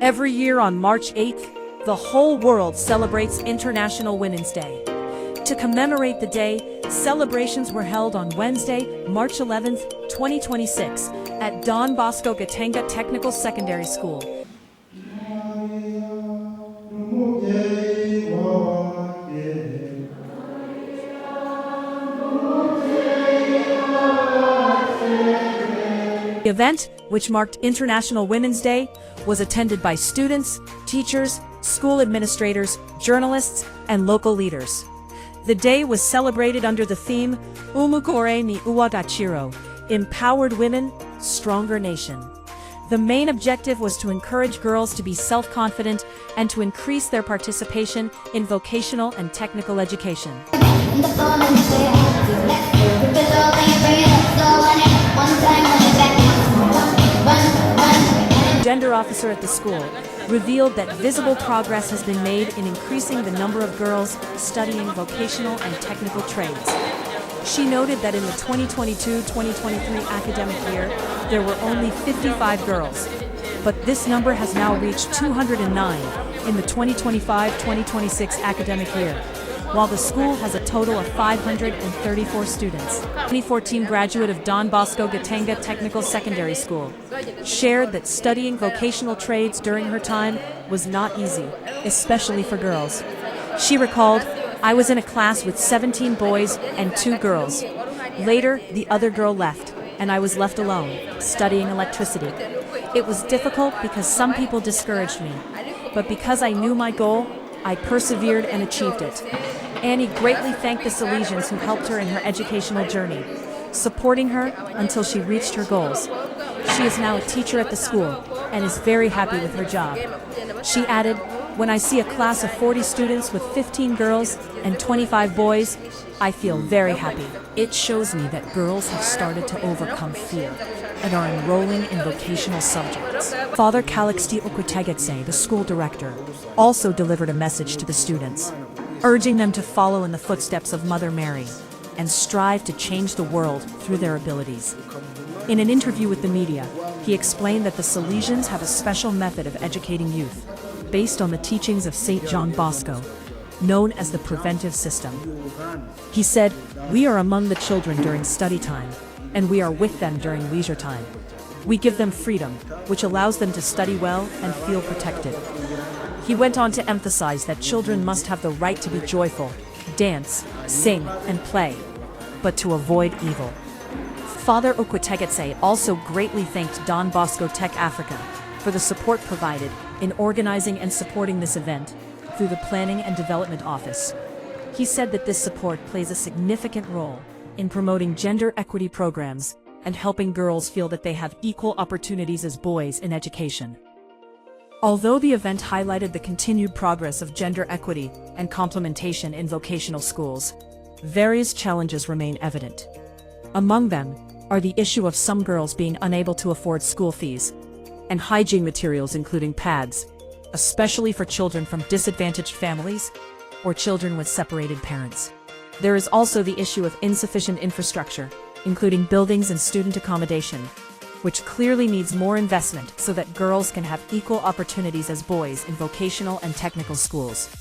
Every year on March 8th, the whole world celebrates International Women's Day. To commemorate the day, celebrations were held on Wednesday, March 11th, 2026, at Don Bosco Gatenga Technical Secondary School. The event, which marked International Women's Day, was attended by students, teachers, school administrators, journalists, and local leaders. The day was celebrated under the theme, Umugore ni uw'agaciro, Empowered Women, Stronger Nation. The main objective was to encourage girls to be self-confident and to increase their participation in vocational and technical education. Gender officer at the school revealed that visible progress has been made in increasing the number of girls studying vocational and technical trades. She noted that in the 2022-2023 academic year, there were only 55 girls, but this number has now reached 209 in the 2025-2026 academic year, while the school has a total of 534 students. 2014 graduate of Don Bosco Gatenga Technical Secondary School shared that studying vocational trades during her time was not easy, especially for girls. She recalled, "I was in a class with 17 boys and 2 girls. Later, the other girl left, and I was left alone, studying electricity. It was difficult because some people discouraged me, but because I knew my goal, I persevered and achieved it." Annie greatly thanked the Salesians who helped her in her educational journey, supporting her until she reached her goals. She is now a teacher at the school and is very happy with her job. She added, "When I see a class of 40 students with 15 girls and 25 boys, I feel very happy. It shows me that girls have started to overcome fear and are enrolling in vocational subjects." Father Calixte Okwutegetse, the school director, also delivered a message to the students, urging them to follow in the footsteps of Mother Mary and strive to change the world through their abilities. In an interview with the media, he explained that the Salesians have a special method of educating youth, based on the teachings of St. John Bosco, known as the preventive system. He said, "We are among the children during study time, and we are with them during leisure time. We give them freedom, which allows them to study well and feel protected." He went on to emphasize that children must have the right to be joyful, dance, sing, and play, but to avoid evil. Father Okwutegetse also greatly thanked Don Bosco Tech Africa for the support provided in organizing and supporting this event through the Planning and Development Office. He said that this support plays a significant role in promoting gender equity programs and helping girls feel that they have equal opportunities as boys in education. Although the event highlighted the continued progress of gender equity and complementation in vocational schools, various challenges remain evident. Among them are the issue of some girls being unable to afford school fees, and hygiene materials including pads, especially for children from disadvantaged families or children with separated parents. There is also the issue of insufficient infrastructure, including buildings and student accommodation, which clearly needs more investment so that girls can have equal opportunities as boys in vocational and technical schools.